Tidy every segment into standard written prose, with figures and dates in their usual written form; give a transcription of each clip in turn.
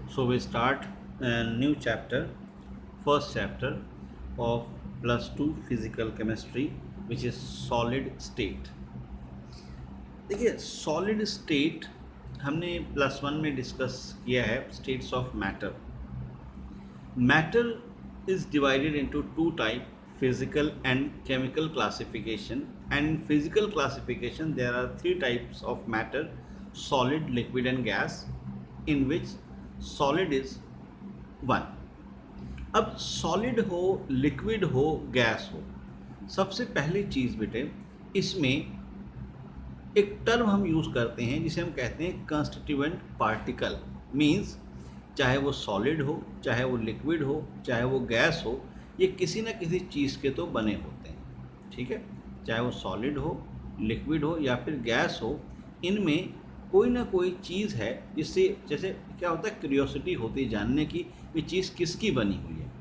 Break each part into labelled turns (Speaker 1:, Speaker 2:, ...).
Speaker 1: So we start a new chapter, first chapter of +2 physical chemistry, which is solid state. देखिए solid state हमने +1 में discuss किया है states of matter. Matter is divided into two types, physical and chemical classification. And in physical classification there are three types of matter: solid, liquid and gas, in which solid is one. अब solid हो, liquid हो, gas हो, सबसे पहली चीज़ बेटे इसमें एक term हम यूज़ करते हैं जिसे हम कहते हैं कंस्टिट्यूएंट पार्टिकल. मीन्स चाहे वो सॉलिड हो, चाहे वो लिक्विड हो, चाहे वो गैस हो, ये किसी न किसी चीज़ के तो बने होते हैं. ठीक है, चाहे वो सॉलिड हो, लिक्विड हो या फिर गैस हो, इनमें कोई ना कोई चीज़ है जिससे, जैसे क्या होता है, क्यूरियोसिटी होती है जानने की ये चीज़ किसकी बनी हुई है.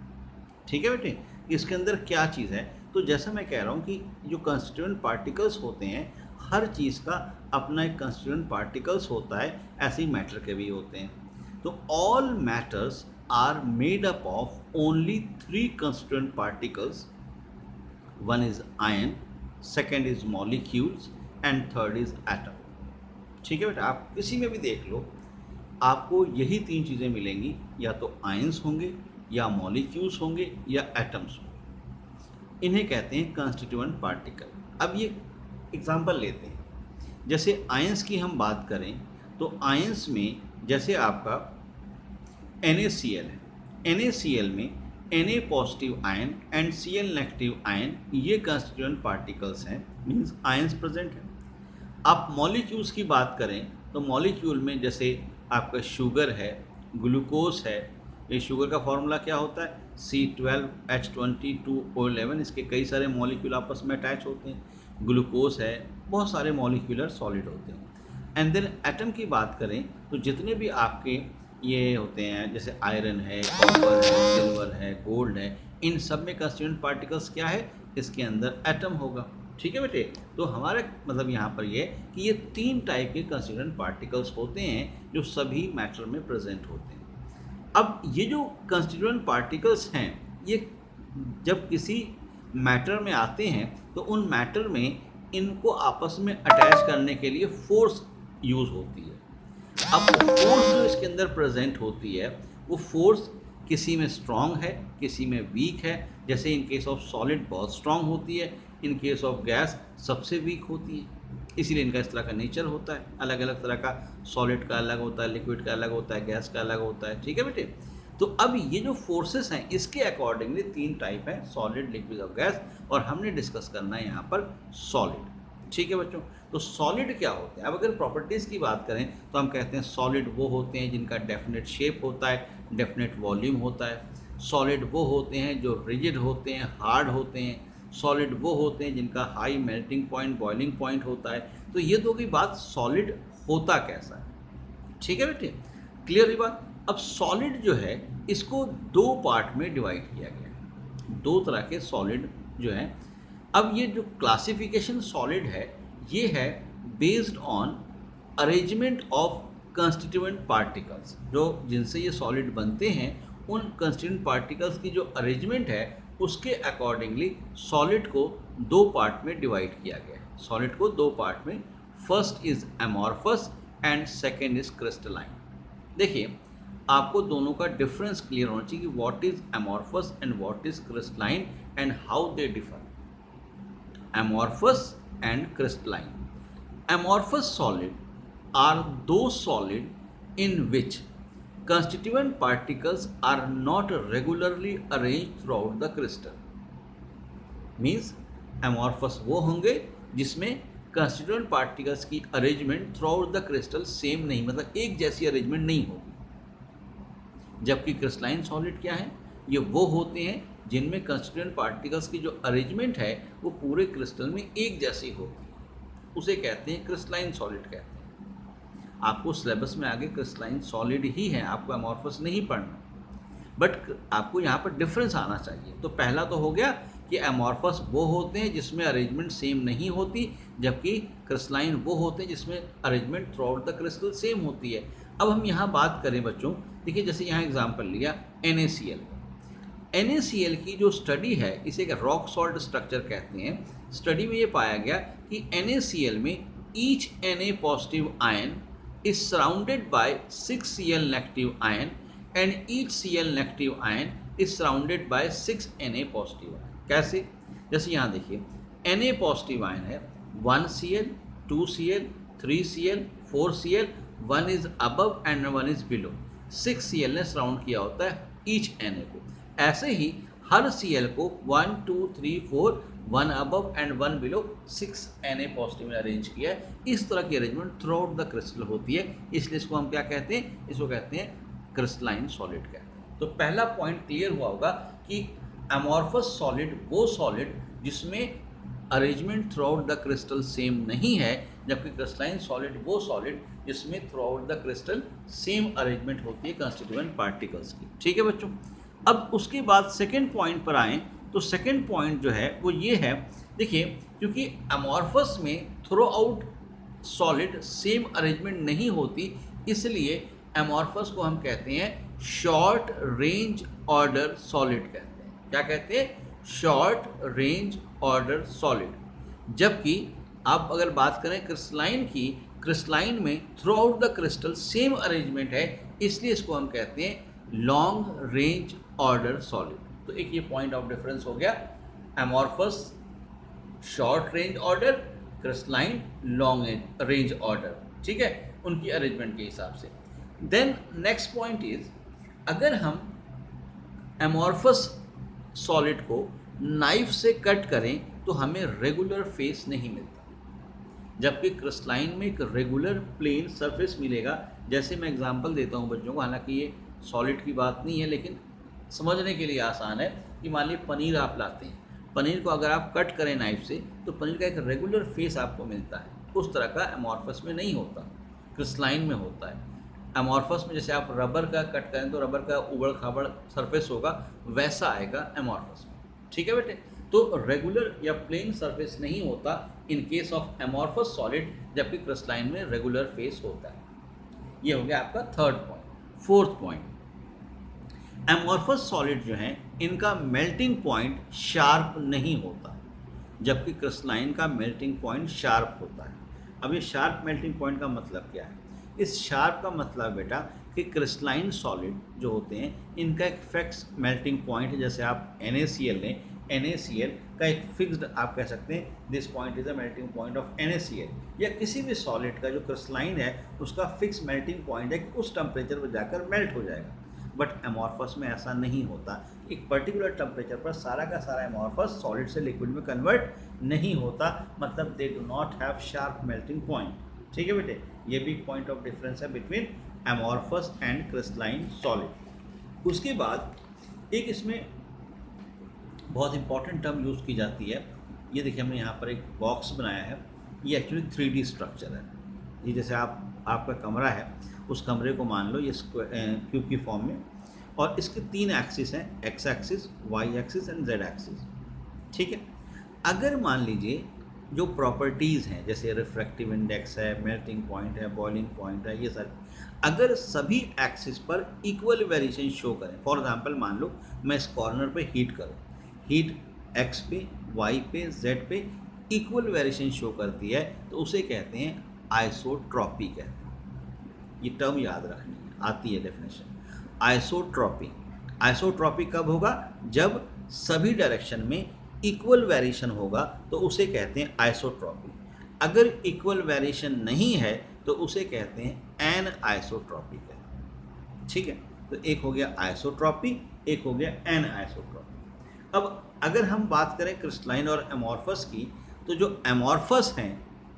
Speaker 1: ठीक है बेटे, इसके अंदर क्या चीज़ है. तो जैसा मैं कह रहा हूँ कि जो कंस्टिट्यूएंट पार्टिकल्स होते हैं, हर चीज़ का अपना एक कंस्टिट्यूएंट पार्टिकल्स होता है, ऐसे ही मैटर के भी होते हैं. तो all matters are made up of only three constituent particles. One is ion, second is molecules and third is atom. ठीक है बेटा, आप किसी में भी देख लो आपको यही तीन चीज़ें मिलेंगी, या तो आयंस होंगे या मॉलिक्यूल्स होंगे या एटम्स होंगे. इन्हें कहते हैं कंस्टिट्यूएंट पार्टिकल. अब ये एग्जांपल लेते हैं. जैसे आयंस की हम बात करें तो आयंस में जैसे आपका NaCl है, NaCl में Na positive ion and Cl negative ion, ये कंस्टिट्यूएंट पार्टिकल्स हैं, मींस आयंस प्रेजेंट है. आप मॉलिक्यूल्स की बात करें तो मॉलिक्यूल में जैसे आपका शुगर है, ग्लूकोज है. ये शुगर का फॉर्मूला क्या होता है, C12H22O11. इसके कई सारे मॉलिक्यूल आपस में अटैच होते हैं. ग्लूकोज है, बहुत सारे मॉलिक्यूलर सॉलिड होते हैं. एंड देन एटम की बात करें तो जितने भी आपके ये होते हैं, जैसे आयरन है, कॉपर है, सिल्वर है, गोल्ड है, इन सब में कंस्टिट्यूएंट पार्टिकल्स क्या है, इसके अंदर एटम होगा. ठीक है बेटे, तो हमारा मतलब यहाँ पर ये कि ये तीन टाइप के कंस्टिट्यूएंट पार्टिकल्स होते हैं जो सभी मैटर में प्रेजेंट होते हैं. अब ये जो कंस्टिट्यूएंट पार्टिकल्स हैं, ये जब किसी मैटर में आते हैं तो उन मैटर में इनको आपस में अटैच करने के लिए फोर्स यूज़ होती है. अब फोर्स जो इसके अंदर प्रेजेंट होती है, वो फोर्स किसी में स्ट्रांग है, किसी में वीक है. जैसे इन केस ऑफ सॉलिड बहुत स्ट्रांग होती है, इन केस ऑफ गैस सबसे वीक होती है. इसीलिए इनका इस तरह का नेचर होता है. अलग अलग तरह का, सॉलिड का अलग होता है, लिक्विड का अलग होता है, गैस का अलग होता है. ठीक है बेटे, तो अब ये जो फोर्सेस हैं इसके अकॉर्डिंगली तीन टाइप हैं, सॉलिड, लिक्विड और गैस, और हमने डिस्कस करना है यहाँ पर सॉलिड. ठीक है बच्चों, तो सॉलिड क्या होते हैं. अब अगर प्रॉपर्टीज़ की बात करें तो हम कहते हैं सॉलिड वो होते हैं जिनका डेफिनेट शेप होता है, डेफिनेट वॉल्यूम होता है. सॉलिड वो होते हैं जो रिजिड होते हैं, हार्ड होते हैं. सॉलिड वो होते हैं जिनका high melting point, boiling point होता है. तो ये तो की बात सॉलिड होता कैसा है. ठीक है बेटे, क्लियर हुई बात. अब सॉलिड जो है इसको दो पार्ट में डिवाइड किया गया है. दो तरह के सॉलिड जो है. अब ये जो क्लासिफिकेशन सॉलिड है ये है based on arrangement of constituent particles. जो जिनसे ये सॉलिड बनते हैं उन कंस्टिट्यूएंट पार्टिकल्स की जो अरेंजमेंट है उसके अकॉर्डिंगली सॉलिड को दो पार्ट में डिवाइड किया गया है. सॉलिड को दो पार्ट में, first is amorphous and second is crystalline. देखिए आपको दोनों का डिफरेंस क्लियर होना चाहिए कि what is amorphous and what is crystalline and how they differ. Amorphous and crystalline. Amorphous solid are those solid in which constituent particles are not regularly arranged throughout the crystal. Means amorphous वो होंगे जिसमें constituent particles की arrangement throughout the crystal same नहीं, मतलब एक जैसी arrangement नहीं होगी. जबकि क्रिस्टलाइन सॉलिड क्या है, ये वो होते हैं जिनमें कंस्टिट्यूएंट पार्टिकल्स की जो अरेंजमेंट है वो पूरे क्रिस्टल में एक जैसी होती है. उसे कहते हैं क्रिस्टलाइन सॉलिड कहते हैं. आपको सिलेबस में आगे क्रिस्टलाइन सॉलिड ही है, आपको एमॉर्फस नहीं पढ़ना, बट आपको यहाँ पर डिफरेंस आना चाहिए. तो पहला तो हो गया कि एमॉर्फस वो होते हैं जिसमें अरेंजमेंट सेम नहीं होती, जबकि क्रिस्टलाइन वो होते हैं जिसमें arrangement through out the crystal same होती है. अब हम यहाँ बात करें बच्चों देखिए जैसे यहाँ एग्जांपल लिया NaCl। NaCl की जो स्टडी है इसे एक रॉक सॉल्ट स्ट्रक्चर कहते हैं। स्टडी में ये पाया गया कि NaCl में each Na positive ion is surrounded by 6 Cl negative ion and each Cl negative ion is surrounded by 6 Na positive ion. कैसे? जैसे यहाँ देखिए Na पॉजिटिव आयन है 1 Cl, 2 Cl, 3 Cl, 4 Cl, 1 is above and 1 is below. 6 Cl ने surround किया होता है each Na को। ऐसे ही हर Cl को 1 2 3 4 1 above and 1 below 6 Na positive में अरेंज किया है। इस तरह की arrangement through out the crystal होती है, इसलिए इसको हम क्या कहते हैं? इसको कहते हैं क्रिस्टलाइन सॉलिड कहते हैं। तो पहला पॉइंट क्लियर हुआ होगा कि अमॉर्फस सॉलिड वो सॉलिड जिसमें arrangement through out the crystal same नहीं है, जबकि क्रिस्टलाइन सॉलिड वो सॉलिड जिसमें through out the crystal same arrangement होती है कंस्टिट्यूएंट पार्टिकल्स की। ठीक है बच्चों। अब उसके बाद सेकेंड पॉइंट पर आएँ तो सेकेंड पॉइंट जो है वो ये है, देखिए क्योंकि अमॉर्फस में through out solid same arrangement नहीं होती, इसलिए अमॉर्फस को हम कहते हैं शॉर्ट रेंज ऑर्डर सॉलिड कहते हैं। क्या कहते हैं? Short range order solid. जबकि आप अगर बात करें क्रिस्टलाइन की, क्रिस्टलाइन में through out the crystal same arrangement है, इसलिए इसको हम कहते हैं लॉन्ग रेंज ऑर्डर सॉलिड। तो एक ये पॉइंट ऑफ डिफरेंस हो गया, amorphous short range order, crystalline long range order. ठीक है, उनकी अरेंजमेंट के हिसाब से। देन नेक्स्ट पॉइंट इज, अगर हम अमॉर्फस सॉलिड को नाइफ से कट करें तो हमें रेगुलर फेस नहीं मिलता, जबकि क्रिस्टलाइन में एक रेगुलर प्लेन सरफेस मिलेगा। जैसे मैं एग्जांपल देता हूँ बच्चों को, हालांकि ये सॉलिड की बात नहीं है लेकिन समझने के लिए आसान है कि मान लीजिए पनीर आप लाते हैं, पनीर को अगर आप कट करें नाइफ से तो पनीर का एक रेगुलर फेस आपको मिलता है। उस तरह का अमॉर्फस में नहीं होता, क्रिस्टलाइन में होता है। अमॉर्फस में जैसे आप रबर का कट करें तो रबर का उबड़ खाबड़ सरफेस होगा, वैसा आएगा अमॉर्फस में। ठीक है बेटे, तो रेगुलर या प्लेन सरफेस नहीं होता in case of amorphous solid, जबकि क्रिस्टलाइन में रेगुलर फेस होता है। ये हो गया आपका third point. Fourth point, amorphous solid जो हैं इनका मेल्टिंग पॉइंट शार्प नहीं होता, जबकि क्रिस्टलाइन का मेल्टिंग पॉइंट शार्प होता है। अब ये शार्प मेल्टिंग पॉइंट का मतलब क्या है? इस शार्प का मतलब बेटा कि क्रिस्टलाइन सॉलिड जो होते हैं इनका एक फिक्स मेल्टिंग पॉइंट है। जैसे आप NaCl लें, NaCl का एक फिक्स्ड आप कह सकते हैं this point is the melting point of NaCl, या किसी भी सॉलिड का जो क्रिस्टलाइन है उसका फिक्स मेल्टिंग पॉइंट है कि उस टेम्परेचर पर जाकर मेल्ट हो जाएगा। बट अमॉर्फस में ऐसा नहीं होता, एक पर्टिकुलर टेम्परेचर पर सारा का सारा अमॉर्फस सॉलिड से लिक्विड में कन्वर्ट नहीं होता, मतलब they do not have sharp melting point. ठीक है बेटे, ये भी पॉइंट ऑफ डिफरेंस है between amorphous and crystalline solid. उसके बाद एक इसमें बहुत इंपॉर्टेंट टर्म यूज़ की जाती है, ये देखिए हमने यहाँ पर एक बॉक्स बनाया है, ये एक्चुअली 3D स्ट्रक्चर है। ये जैसे आपका कमरा है, उस कमरे को मान लो ये क्यूब की फॉर्म में, और इसके 3 एक्सिस हैं, X axis, Y axis and Z axis. ठीक है, अगर मान लीजिए जो प्रॉपर्टीज़ हैं जैसे रिफ्रैक्टिव इंडेक्स है, मेल्टिंग पॉइंट है, बॉइलिंग पॉइंट है, ये सब अगर सभी एक्सिस पर इक्वल वेरिएशन शो करें, फॉर एग्जांपल मान लो मैं इस कॉर्नर पे हीट करूं, हीट एक्स पे, वाई पे, जेड पे इक्वल वेरिएशन शो करती है, तो उसे कहते हैं आइसोट्रॉपी कहते हैं। ये टर्म याद रखनी है, आती है डेफिनेशन, आइसोट्रॉपी। आइसोट्रॉपी कब होगा? जब सभी डायरेक्शन में इक्वल वेरिएशन होगा तो उसे कहते हैं आइसोट्रॉपी। अगर इक्वल वेरिएशन नहीं है तो उसे कहते हैं एन आइसोट्रॉपी कहते हैं। ठीक है, तो एक हो गया आइसोट्रॉपी, एक हो गया एन आइसोट्रॉपी। अब अगर हम बात करें क्रिस्टलाइन और अमॉर्फस की, तो जो अमॉर्फस हैं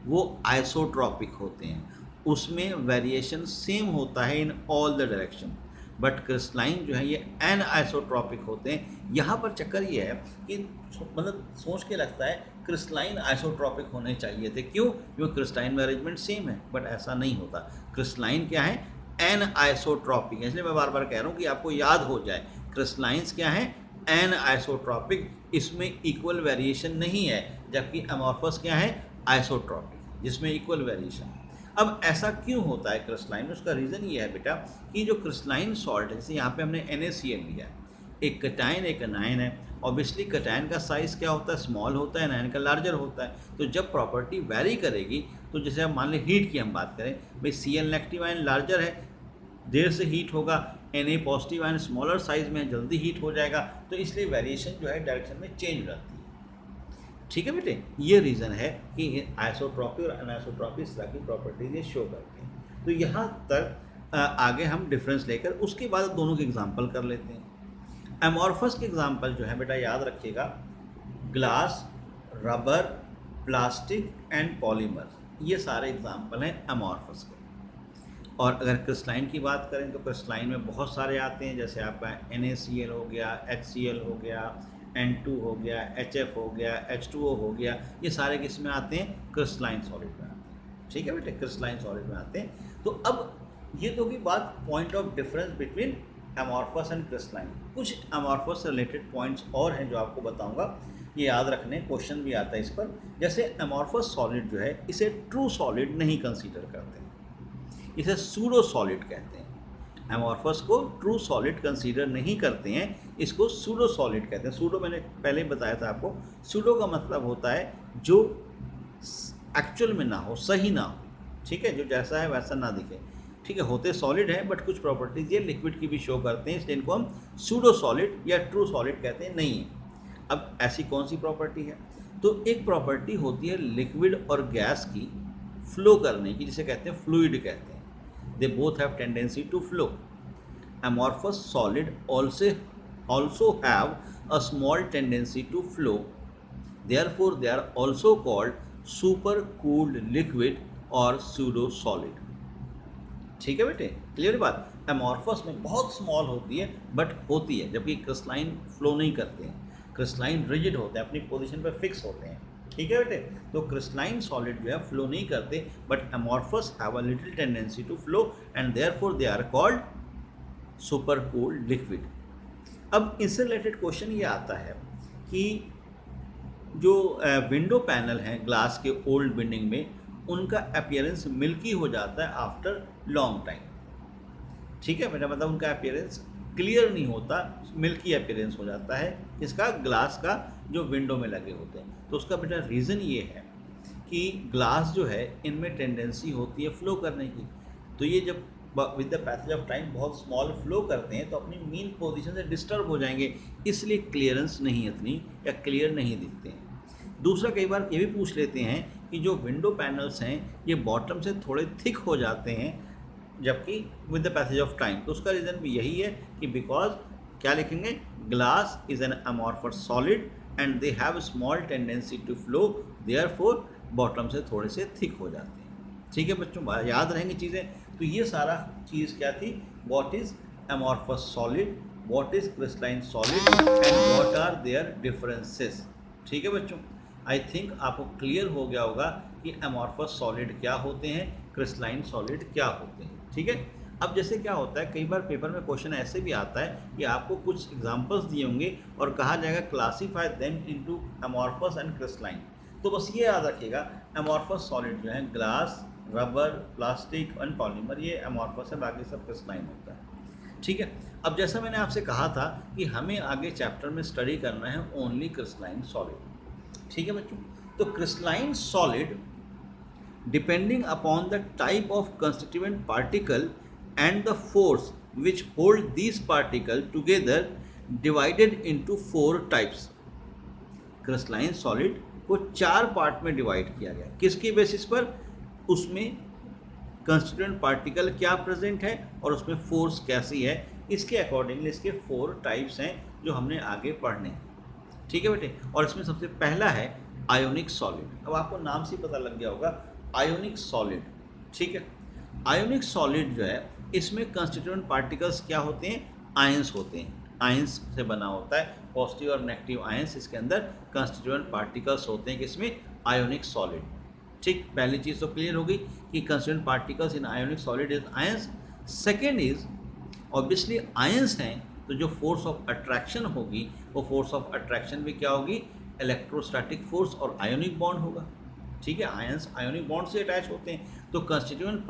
Speaker 1: वो आइसोट्रॉपिक होते हैं, उसमें वेरिएशन सेम होता है in all the direction. But crystalline जो है ये एन आइसोट्रॉपिक होते हैं। यहाँ पर चक्कर ये है कि मतलब सोच के लगता है क्रिस्टलाइन आइसोट्रॉपिक होने चाहिए थे, क्यों? क्योंकि क्रिस्टलाइन में अरेंजमेंट सेम है, बट ऐसा नहीं होता। क्रिस्टलाइन क्या है? एन आइसोट्रॉपिक है, इसलिए मैं बार बार कह रहा हूँ कि आपको याद हो जाए, क्रिस्टलाइंस क्या है? एन आइसोट्रॉपिक, इसमें इक्वल वेरिएशन नहीं है, जबकि अमॉर्फस क्या है? आइसोट्रॉपिक, जिसमें इक्वल वेरिएशन। अब ऐसा क्यों होता है क्रिस्टलाइन, उसका रीज़न ये है बेटा कि जो क्रिस्टलाइन सॉल्ट है, जैसे यहाँ पे हमने NaCl लिया है, एक कटायन एक अनायन है, ऑब्वियसली कटायन का साइज़ क्या होता है, स्मॉल होता है, अनायन का लार्जर होता है। तो जब प्रॉपर्टी वैरी करेगी, तो जैसे अब मान लें हीट की हम बात करें, भाई Cl नेगेटिव आयन लार्जर है, देर से हीट होगा, Na positive ion smaller size में जल्दी हीट हो जाएगा, तो इसलिए वेरिएशन जो है डायरेक्शन में चेंज रहती है। ठीक है बेटे, ये रीज़न है कि आइसोट्रॉपी और अनआइसोट्रॉपी इस तरह की प्रॉपर्टीज ये शो करते हैं। तो यहाँ तक आगे हम डिफरेंस लेकर उसके बाद दोनों के एग्जांपल कर लेते हैं। एमॉर्फस के एग्जांपल जो है बेटा याद रखिएगा, glass, rubber, plastic and polymer, ये सारे एग्जांपल हैं एमॉर्फस के। और अगर क्रिस्टलाइन की बात करें तो क्रिस्टलाइन में बहुत सारे आते हैं, जैसे आपका NaCl हो गया, HCl हो गया, N2 हो गया, HF हो गया, H2O हो गया, ये सारे किस में आते हैं, क्रिस्टलाइन सॉलिड में आते हैं। ठीक है बेटे, क्रिस्टलाइन सॉलिड में आते हैं। तो अब ये तो की बात point of difference between amorphous and crystalline. कुछ एमॉर्फस से रिलेटेड पॉइंट्स और हैं जो आपको बताऊंगा, ये याद रखने, क्वेश्चन भी आता है इस पर। जैसे एमॉर्फस सॉलिड जो है इसे ट्रू सॉलिड नहीं कंसीडर करते हैं, इसे सूडो सॉलिड कहते हैं। एमॉर्फस को ट्रू सॉलिड कंसीडर नहीं करते हैं, इसको सूडो सॉलिड कहते हैं। सूडो मैंने पहले बताया था आपको, सूडो का मतलब होता है जो एक्चुअल में ना हो, सही ना हो, ठीक है, जो जैसा है वैसा ना दिखे। ठीक है, होते सॉलिड है बट कुछ प्रॉपर्टीज ये लिक्विड की भी शो करते हैं, इसलिए इनको हम सूडो सॉलिड या ट्रू सॉलिड कहते हैं, नहीं है। अब ऐसी कौन सी प्रॉपर्टी है, तो एक प्रॉपर्टी होती है लिक्विड और गैस की फ्लो करने की, जिसे कहते हैं फ्लूइड कहते हैं। They both have tendency to flow. Amorphous solid also have a small tendency to flow. Therefore, they are also called supercooled liquid or pseudo solid. ठीक है बेटे, क्लियर बात। एमॉर्फस में बहुत स्मॉल होती है बट होती है, जबकि क्रिस्टलाइन फ्लो नहीं करते हैं, क्रिस्टलाइन रिजिड होते हैं, अपनी पोजीशन पर फिक्स होते हैं। ठीक है बेटे, तो क्रिस्टलाइन सॉलिड जो है फ्लो नहीं करते, but amorphous have a little tendency to flow and therefore they are called supercooled liquid. अब इससे रिलेटेड क्वेश्चन ये आता है कि जो विंडो पैनल हैं ग्लास के ओल्ड बिल्डिंग में, उनका अपीयरेंस मिल्की हो जाता है आफ्टर लॉन्ग टाइम। ठीक है, मेरा मतलब उनका अपीयरेंस क्लियर नहीं होता, मिल्की अपीयरेंस हो जाता है, इसका ग्लास का जो विंडो में लगे होते हैं। तो उसका बेटा रीज़न ये है कि ग्लास जो है इनमें टेंडेंसी होती है फ्लो करने की, तो ये जब with the passage of time बहुत स्मॉल फ्लो करते हैं तो अपनी मीन पोजीशन से डिस्टर्ब हो जाएंगे, इसलिए क्लियरेंस नहीं इतनी या क्लियर नहीं दिखते हैं। दूसरा, कई बार ये भी पूछ लेते हैं कि जो विंडो पैनल्स हैं ये बॉटम से थोड़े थिक हो जाते हैं जबकि with the passage of time, तो उसका रीज़न भी यही है कि बिकॉज क्या लिखेंगे, glass is an amorphous solid and they have small tendency to flow, therefore bottom से थोड़े से थिक हो जाते हैं। ठीक है बच्चों, याद रहेंगी चीज़ें। तो ये सारा चीज़ क्या थी, what is amorphous solid, what is crystalline solid and what are their differences. ठीक है बच्चों, आई थिंक आपको क्लियर हो गया होगा कि अमॉर्फस सॉलिड क्या होते हैं, क्रिस्टलाइन सॉलिड क्या होते हैं। ठीक है, अब जैसे क्या होता है, कई बार पेपर में क्वेश्चन ऐसे भी आता है कि आपको कुछ एग्जांपल्स दिए होंगे और कहा जाएगा classify them into amorphous and crystalline. तो बस ये याद रखिएगा, अमॉर्फस सॉलिड जो है glass, rubber, plastic and polymer, ये अमॉर्फस है, बाकी सब क्रिस्टलाइन होता है। ठीक है, अब जैसा मैंने आपसे कहा था कि हमें आगे चैप्टर में स्टडी करना है ओनली क्रिस्टलाइन सॉलिड। ठीक है बच्चों, तो crystalline solid depending upon the type of constituent particle and the force which hold these particles together divided into 4 types. Crystalline solid को 4 पार्ट में डिवाइड किया गया, किसकी बेसिस पर, उसमें कंस्टिट्यूएंट पार्टिकल क्या प्रेजेंट है और उसमें फोर्स कैसी है, इसके अकॉर्डिंगली इसके 4 टाइप्स हैं जो हमने आगे पढ़ने हैं। ठीक है बेटे, और इसमें सबसे पहला है आयोनिक सॉलिड। अब आपको नाम से पता लग गया होगा, आयोनिक सॉलिड। ठीक है, आयोनिक सॉलिड जो है इसमें कंस्टिट्यूएंट पार्टिकल्स क्या होते हैं, आयंस होते हैं, आयंस से बना होता है, पॉजिटिव और नेगेटिव आयंस इसके अंदर कंस्टिट्यूएंट पार्टिकल्स होते हैं, किसमें, आयोनिक सॉलिड। ठीक, पहली चीज़ तो क्लियर हो गई कि constituent particles in ionic solid is ions. Second is obviously ions हैं तो जो फोर्स ऑफ अट्रैक्शन होगी वो फोर्स ऑफ अट्रैक्शन भी क्या होगी, इलेक्ट्रोस्टैटिक फोर्स और आयोनिक बॉन्ड होगा। ठीक है, आयंस आयोनिक बॉन्ड से अटैच होते हैं। तो कंस्टिट्यूएंट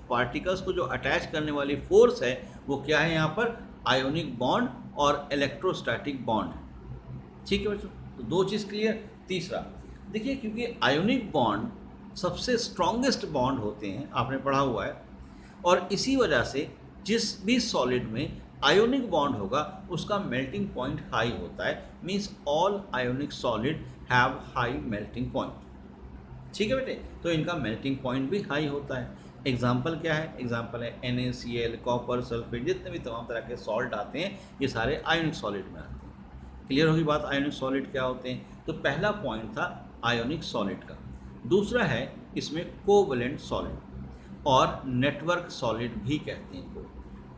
Speaker 1: पार्टिकल्स को जो अटैच करने वाली फोर्स है वो क्या है यहाँ पर, आयोनिक बॉन्ड और इलेक्ट्रोस्टैटिक बॉन्ड है। ठीक है बच्चों, तो दो चीज़ क्लियर। तीसरा देखिए, क्योंकि आयोनिक बॉन्ड सबसे स्ट्रॉन्गेस्ट बॉन्ड होते हैं, आपने पढ़ा हुआ है, और इसी वजह से जिस भी सॉलिड में आयोनिक बॉन्ड होगा उसका मेल्टिंग पॉइंट हाई होता है, means all ionic solid have high melting point. ठीक है बेटे, तो इनका मेल्टिंग पॉइंट भी हाई होता है। एग्जाम्पल क्या है, एग्जाम्पल है NaCl, कॉपर, सल्फेट, जितने भी तमाम तरह के सॉल्ट आते हैं ये सारे आयोनिक सॉलिड में आते हैं। क्लियर होगी बात, आयोनिक सॉलिड क्या होते हैं। तो पहला पॉइंट था आयोनिक सॉलिड का। दूसरा है इसमें कोवलेंट सॉलिड और नेटवर्क सॉलिड भी कहते हैं इनको,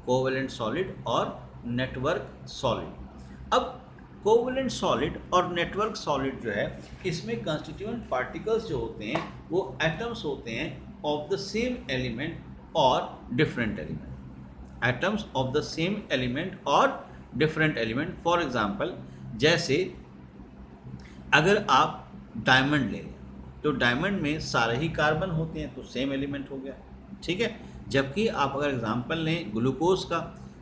Speaker 1: कोवलेंट सॉलिड और नेटवर्क सॉलिड। अब कोवलेंट सॉलिड और नेटवर्क सॉलिड जो है इसमें कंस्टिट्यूएंट पार्टिकल्स जो होते हैं वो एटम्स होते हैं ऑफ द सेम एलिमेंट और different element, atoms of the same element और डिफरेंट एलिमेंट। फॉर एग्जांपल, जैसे अगर आप डायमंड ले लें तो डायमंड में सारे ही कार्बन होते हैं तो सेम एलिमेंट हो गया। ठीक है, जबकि आप अगर एग्जांपल लें ग्लूकोज का,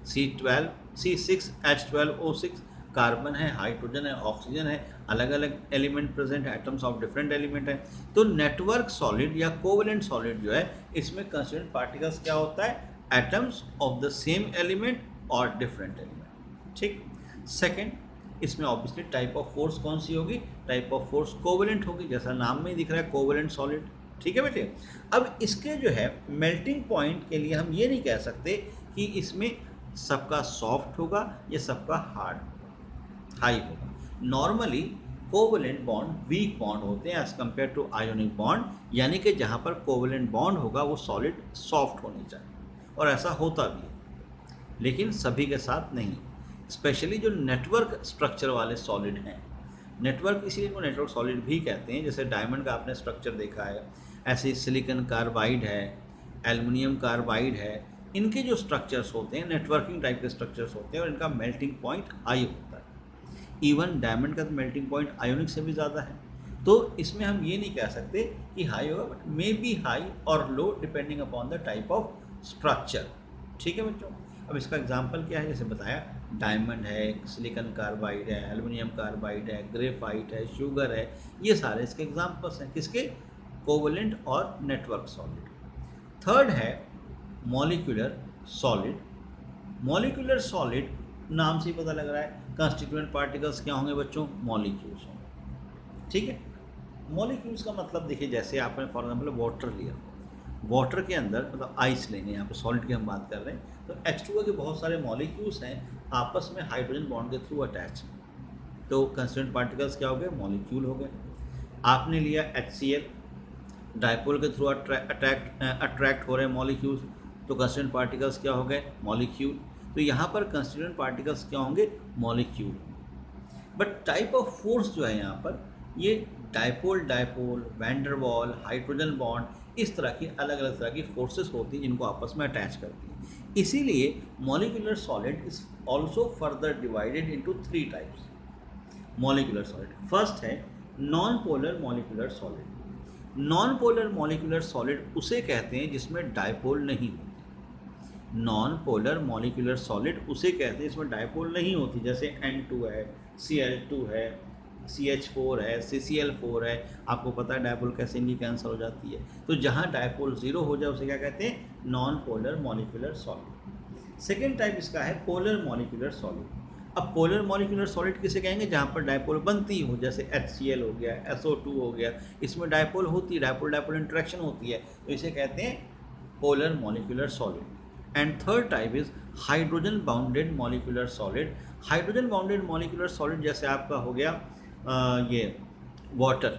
Speaker 1: C12 C6H12O6 कार्बन है, हाइड्रोजन है, ऑक्सीजन है, अलग अलग एलिमेंट प्रेजेंट है, एटम्स ऑफ डिफरेंट एलिमेंट है। तो नेटवर्क सॉलिड या कोवलेंट सॉलिड जो है इसमें कंस्टिट्यूएंट पार्टिकल्स क्या होता है, atoms of the same element और डिफरेंट एलिमेंट। ठीक, सेकंड, इसमें ऑब्वियसली टाइप ऑफ फोर्स कौन सी होगी, टाइप ऑफ फोर्स कोवलेंट होगी, जैसा नाम में ही दिख रहा है कोवलेंट सॉलिड। ठीक है बेटे, अब इसके जो है मेल्टिंग पॉइंट के लिए हम ये नहीं कह सकते कि इसमें सबका सॉफ्ट होगा या सबका हार्ड हाई होगा। Normally covalent bond weak bond होते हैं as compare to ionic bond, यानी कि जहाँ पर कोवलेंट बॉन्ड होगा वो सॉलिड सॉफ्ट होनी चाहिए, और ऐसा होता भी है, लेकिन सभी के साथ नहीं। स्पेशली जो नेटवर्क स्ट्रक्चर वाले सॉलिड हैं, नेटवर्क इसीलिए वो नेटवर्क सॉलिड भी कहते हैं। जैसे डायमंड का आपने स्ट्रक्चर देखा है, ऐसे सिलिकॉन कार्बाइड है, एल्युमिनियम कार्बाइड है, इनके जो स्ट्रक्चर्स होते हैं नेटवर्किंग टाइप के स्ट्रक्चर्स होते हैं और इनका मेल्टिंग पॉइंट हाई होता है। इवन डायमंड का तो मेल्टिंग पॉइंट आयोनिक से भी ज़्यादा है। तो इसमें हम ये नहीं कह सकते कि हाई होगा, बट मे बी हाई और low depending upon the type of structure. ठीक है बच्चों, अब इसका एग्जांपल क्या है, जैसे बताया डायमंड है, सिलिकॉन कार्बाइड है, एल्युमिनियम कार्बाइड है, ग्रेफाइट है, शुगर है, ये सारे इसके एग्जांपल्स हैं किसके, कोवलेंट और नेटवर्क सॉलिड। थर्ड है मॉलिक्यूलर सॉलिड। मॉलिक्यूलर सॉलिड नाम से ही पता लग रहा है कंस्टिट्यूएंट पार्टिकल्स क्या होंगे बच्चों, मॉलिक्यूल्स होंगे। ठीक है, मॉलिक्यूल्स का मतलब देखिए, जैसे आपने फॉर एग्जांपल वाटर लिया, वाटर के अंदर मतलब आइस लेंगे, यहाँ पे सॉलिड की हम बात कर रहे हैं, तो H2O के बहुत सारे मॉलिक्यूल्स हैं आपस में हाइड्रोजन बॉन्ड के थ्रू अटैच हैं, तो कंस्टिट्यूएंट पार्टिकल्स क्या हो गए, मॉलिक्यूल हो गए। आपने लिया HCl, डायपोल के थ्रू अट्रैक्ट हो रहे हैं मॉलिक्यूल्स, तो कंस्टिट्यूएंट पार्टिकल्स क्या हो गए, मॉलिक्यूल। तो यहाँ पर कंस्टिट्यूएंट पार्टिकल्स क्या होंगे, molecule. But type of force जो है यहाँ पर, ये dipole dipole, van der Waals, hydrogen bond, इस तरह की अलग अलग तरह की फोर्सेस होती हैं जिनको आपस में अटैच करती हैं। इसीलिए molecular solid is also further divided into 3 types. Molecular solid first है non polar molecular solid. Non polar molecular solid उसे कहते हैं जिसमें डायपोल नहीं होती। नॉन पोलर मॉलिक्यूलर सॉलिड उसे कहते हैं इसमें डायपोल नहीं होती, जैसे N2 है, Cl2 है, CH4 है, CCl4 है। आपको पता है डायपोल कैसे इनकी कैंसिल हो जाती है, तो जहाँ डायपोल 0 हो जाए उसे क्या कहते हैं, non polar molecular solid. Second type इसका है पोलर मॉलिक्यूलर सॉलिड। अब पोलर मॉलिक्यूलर सॉलिड किसे कहेंगे, जहाँ पर डायपोल बनती हो, जैसे HCl हो गया, SO2 हो गया, इसमें डायपोल होती है, डायपोल डायपोल इंट्रैक्शन होती है, तो इसे कहते हैं polar molecular solid. And third type is hydrogen bounded molecular solid. Hydrogen bounded molecular solid जैसे आपका हो गया ये वाटर,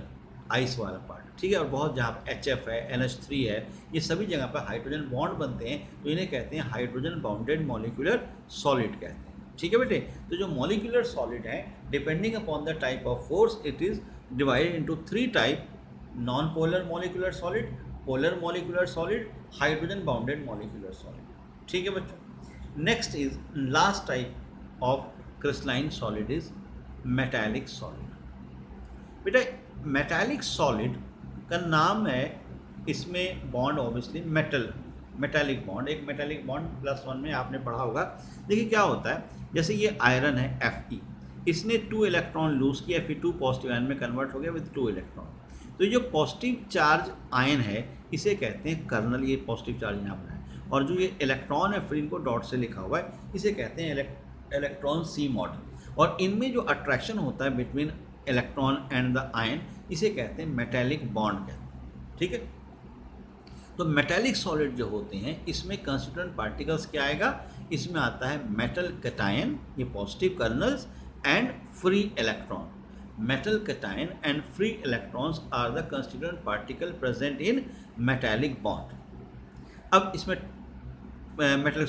Speaker 1: आइस वाला पार्ट, ठीक है, और बहुत जहाँ HF है, NH3 है, ये सभी जगह पर हाइड्रोजन बॉन्ड बनते हैं, तो इन्हें कहते हैं हाइड्रोजन बाउंडेड मॉलिक्यूलर सॉलिड कहते हैं। ठीक है बेटे, तो जो मॉलिक्यूलर सॉलिड है depending upon the type of force it is divided into 3 type, non polar molecular solid, polar molecular solid, hydrogen bounded molecular solid. ठीक है बच्चों, next is last type of crystalline solid is metallic solid. बेटा metallic solid का नाम है, इसमें bond obviously metallic bond, एक metallic bond +1 में आपने पढ़ा होगा। देखिए क्या होता है, जैसे ये आयरन है Fe, इसने 2 इलेक्ट्रॉन लूज किया, Fe2 पॉजिटिव आयन में कन्वर्ट हो गया विद 2 इलेक्ट्रॉन। तो ये जो पॉजिटिव चार्ज आयन है इसे कहते हैं कर्नल, ये पॉजिटिव चार्ज यहाँ पर है। और जो ये इलेक्ट्रॉन है, फिर इनको डॉट से लिखा हुआ है, इसे कहते हैं इलेक्ट्रॉन सी मॉडल। और इनमें जो अट्रैक्शन होता है between electron and the ion, इसे कहते हैं मेटालिक बॉन्ड कहते हैं। ठीक है, तो मेटालिक सॉलिड जो होते हैं इसमें कंस्टिट्यूएंट पार्टिकल्स क्या आएगा, इसमें आता है मेटल कैटायन, ये positive kernels, and free electron. Metal cation and free electrons are the constituent particle present in metallic bond. अब इसमें मेटालिक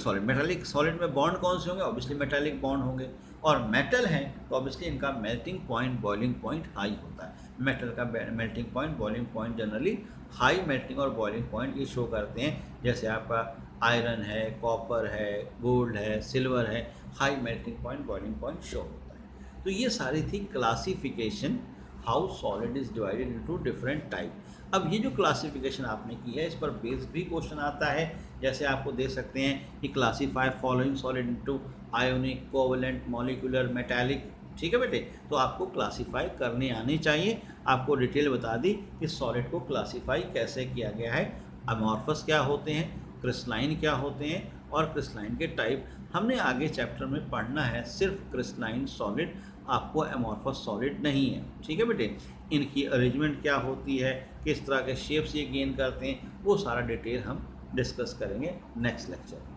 Speaker 1: सॉलिड में बॉन्ड कौन से होंगे, ऑब्वियसली मेटालिक बॉन्ड होंगे। और मेटल हैं तो ऑब्वियसली इनका melting point, boiling point high होता है। मेटल का melting point, boiling point generally high melting और बॉइलिंग पॉइंट ये शो करते हैं। जैसे आपका आयरन है, कॉपर है, गोल्ड है, सिल्वर है, high melting point, boiling point show होता है। तो ये सारी थी classification, how solid is divided into different type. अब ये जो क्लासिफिकेशन आपने की है इस पर बेस्ड भी क्वेश्चन आता है। जैसे आपको दे सकते हैं कि classify following solid into ionic, covalent, molecular, metallic. ठीक है बेटे, तो आपको क्लासीफाई करने आने चाहिए। आपको डिटेल बता दी कि सॉलिड को क्लासीफाई कैसे किया गया है, अमॉर्फस क्या होते हैं, क्रिस्टलाइन क्या होते हैं, और क्रिस्टलाइन के टाइप हमने आगे चैप्टर में पढ़ना है। सिर्फ क्रिस्टलाइन सॉलिड, आपको अमॉर्फस सॉलिड नहीं है। ठीक है बेटे, इनकी अरेंजमेंट क्या होती है, किस तरह के शेप्स ये गेन करते हैं, वो सारा डिटेल हम डिस्कस करेंगे नेक्स्ट लेक्चर में।